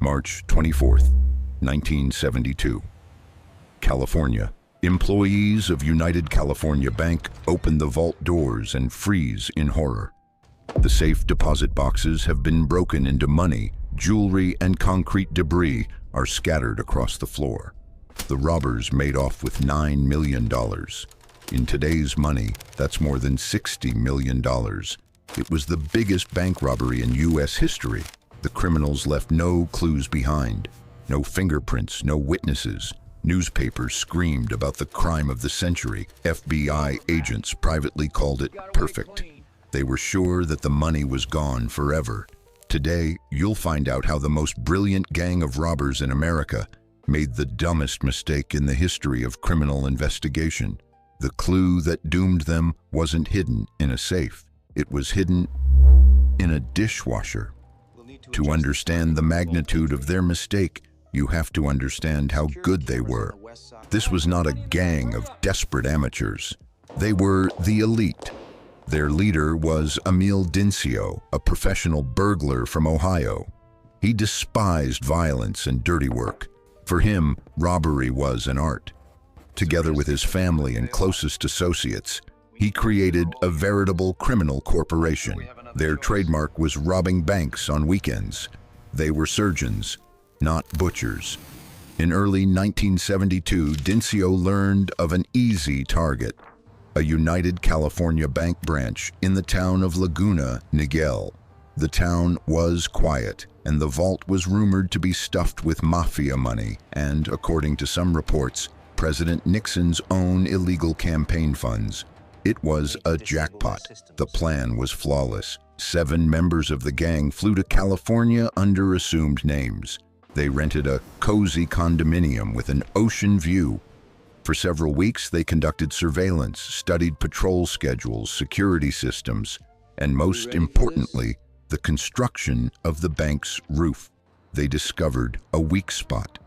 March 24th, 1972. California. Employees of United California Bank open the vault doors and freeze in horror. The safe deposit boxes have been broken into money, jewelry, and concrete debris are scattered across the floor. The robbers made off with $9 million. In today's money, that's more than $60 million. It was the biggest bank robbery in U.S. history. The criminals left no clues behind, no fingerprints, no witnesses. Newspapers screamed about the crime of the century. FBI agents privately called it perfect. They were sure that the money was gone forever. Today, you'll find out how the most brilliant gang of robbers in America made the dumbest mistake in the history of criminal investigation. The clue that doomed them wasn't hidden in a safe. It was hidden in a dishwasher. To understand the magnitude of their mistake, you have to understand how good they were. This was not a gang of desperate amateurs. They were the elite. Their leader was Amil Dinsio, a professional burglar from Ohio. He despised violence and dirty work. For him, robbery was an art. Together with his family and closest associates, he created a veritable criminal corporation. Their trademark was robbing banks on weekends. They were surgeons, not butchers. In early 1972, Dinsio learned of an easy target, a United California Bank branch in the town of Laguna Niguel. The town was quiet, and the vault was rumored to be stuffed with mafia money and, according to some reports, President Nixon's own illegal campaign funds. It was a jackpot. The plan was flawless. 7 members of the gang flew to California under assumed names. They rented a cozy condominium with an ocean view. For several weeks, they conducted surveillance, studied patrol schedules, security systems, and most importantly, the construction of the bank's roof. They discovered a weak spot.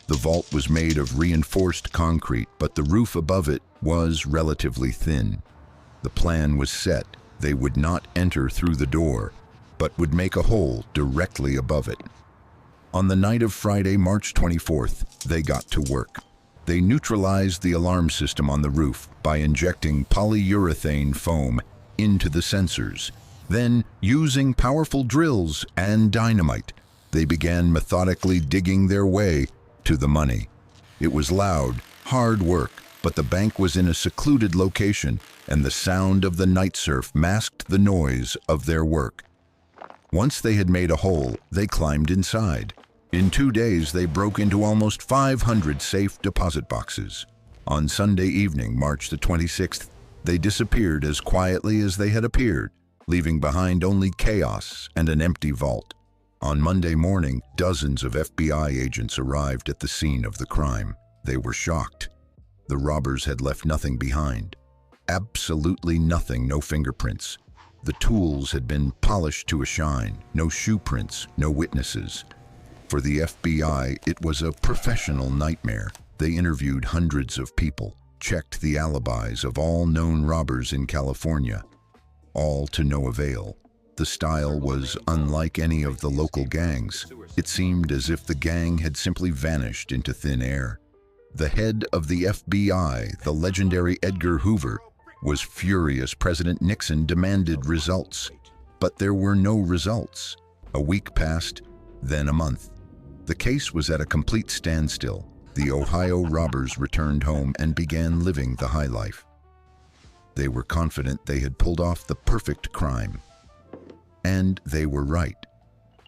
The vault was made of reinforced concrete, but the roof above it was relatively thin. The plan was set. They would not enter through the door, but would make a hole directly above it. On the night of Friday, March 24th, they got to work. They neutralized the alarm system on the roof by injecting polyurethane foam into the sensors. Then, using powerful drills and dynamite, they began methodically digging their way to the money. It was loud, hard work, but the bank was in a secluded location, and the sound of the night surf masked the noise of their work. Once they had made a hole, they climbed inside. In 2 days, they broke into almost 500 safe deposit boxes. On Sunday evening, March the 26th, they disappeared as quietly as they had appeared, leaving behind only chaos and an empty vault. On Monday morning, dozens of FBI agents arrived at the scene of the crime. They were shocked. The robbers had left nothing behind. Absolutely nothing, no fingerprints. The tools had been polished to a shine, no shoe prints, no witnesses. For the FBI, it was a professional nightmare. They interviewed hundreds of people, checked the alibis of all known robbers in California, all to no avail. The style was unlike any of the local gangs. It seemed as if the gang had simply vanished into thin air. The head of the FBI, the legendary Edgar Hoover, was furious. President Nixon demanded results, but there were no results. A week passed, then a month. The case was at a complete standstill. The Ohio robbers returned home and began living the high life. They were confident they had pulled off the perfect crime. And they were right.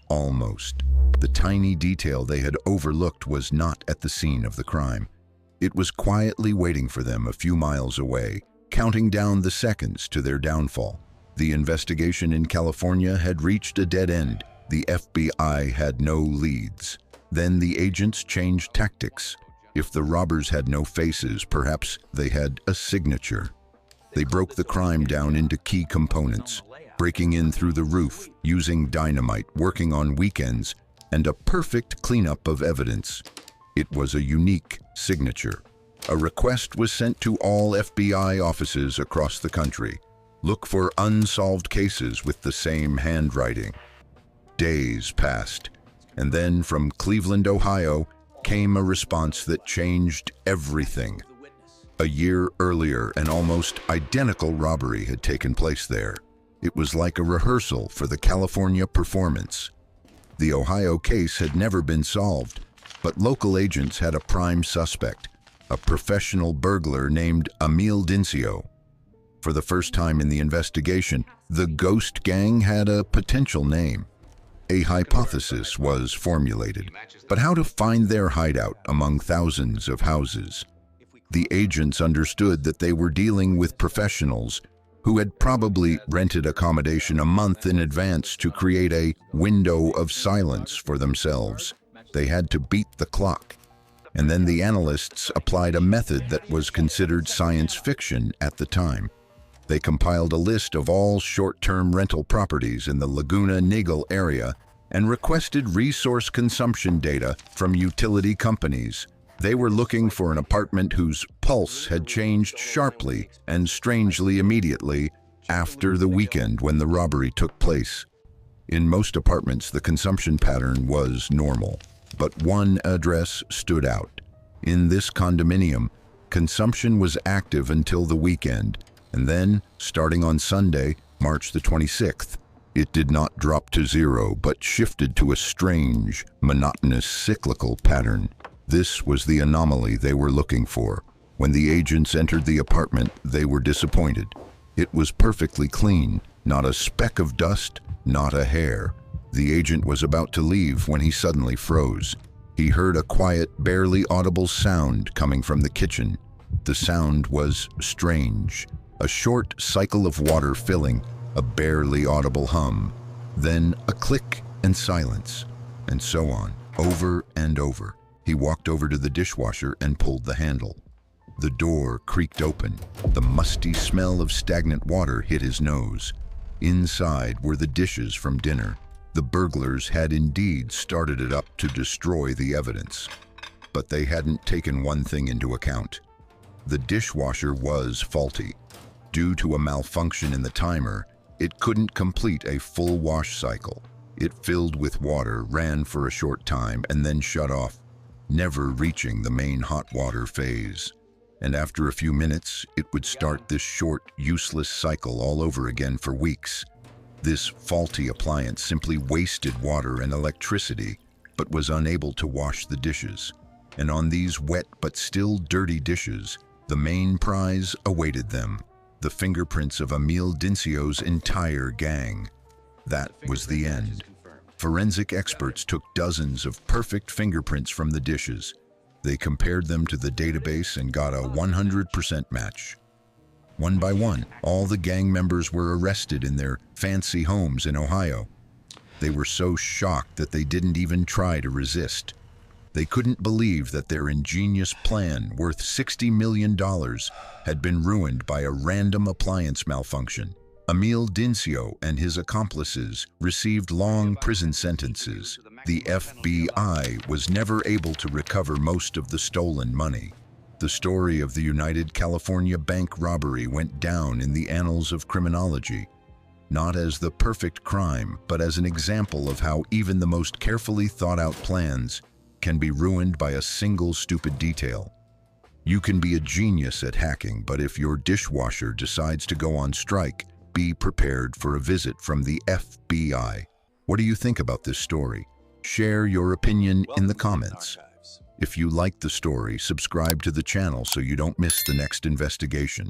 Almost. The tiny detail they had overlooked was not at the scene of the crime. It was quietly waiting for them a few miles away, counting down the seconds to their downfall. The investigation in California had reached a dead end. The FBI had no leads. Then the agents changed tactics. If the robbers had no faces, perhaps they had a signature. They broke the crime down into key components, breaking in through the roof, using dynamite, working on weekends, and a perfect cleanup of evidence. It was a unique signature. A request was sent to all FBI offices across the country. Look for unsolved cases with the same handwriting. Days passed. And then from Cleveland, Ohio, came a response that changed everything. A year earlier, an almost identical robbery had taken place there. It was like a rehearsal for the California performance. The Ohio case had never been solved, but local agents had a prime suspect, a professional burglar named Amil Dinsio. For the first time in the investigation, the ghost gang had a potential name. A hypothesis was formulated, but how to find their hideout among thousands of houses? The agents understood that they were dealing with professionals who had probably rented accommodation a month in advance to create a window of silence for themselves. They had to beat the clock. And then the analysts applied a method that was considered science fiction at the time. They compiled a list of all short-term rental properties in the Laguna Niguel area and requested resource consumption data from utility companies. They were looking for an apartment whose pulse had changed sharply and strangely immediately after the weekend when the robbery took place. In most apartments, the consumption pattern was normal, but one address stood out. In this condominium, consumption was active until the weekend, and then, starting on Sunday, March the 26th, it did not drop to zero, but shifted to a strange, monotonous, cyclical pattern. This was the anomaly they were looking for. When the agents entered the apartment, they were disappointed. It was perfectly clean, not a speck of dust, not a hair. The agent was about to leave when he suddenly froze. He heard a quiet, barely audible sound coming from the kitchen. The sound was strange. A short cycle of water filling, a barely audible hum, then a click and silence, and so on, over and over. He walked over to the dishwasher and pulled the handle. The door creaked open. The musty smell of stagnant water hit his nose. Inside were the dishes from dinner. The burglars had indeed started it up to destroy the evidence. But they hadn't taken one thing into account. The dishwasher was faulty. Due to a malfunction in the timer, it couldn't complete a full wash cycle. It filled with water, ran for a short time, and then shut off, never reaching the main hot water phase. And after a few minutes, it would start this short, useless cycle all over again for weeks. This faulty appliance simply wasted water and electricity, but was unable to wash the dishes. And on these wet but still dirty dishes, the main prize awaited them. The fingerprints of Amil Dinsio's entire gang. That was the end. Forensic experts took dozens of perfect fingerprints from the dishes. They compared them to the database and got a 100% match. One by one, all the gang members were arrested in their fancy homes in Ohio. They were so shocked that they didn't even try to resist. They couldn't believe that their ingenious plan, worth $60 million, had been ruined by a random appliance malfunction. Amil Dinsio and his accomplices received long prison sentences. The FBI was never able to recover most of the stolen money. The story of the United California Bank robbery went down in the annals of criminology, not as the perfect crime, but as an example of how even the most carefully thought-out plans can be ruined by a single stupid detail. You can be a genius at hacking, but if your dishwasher decides to go on strike, be prepared for a visit from the FBI. What do you think about this story? Share your opinion in the comments. If you liked the story, subscribe to the channel so you don't miss the next investigation.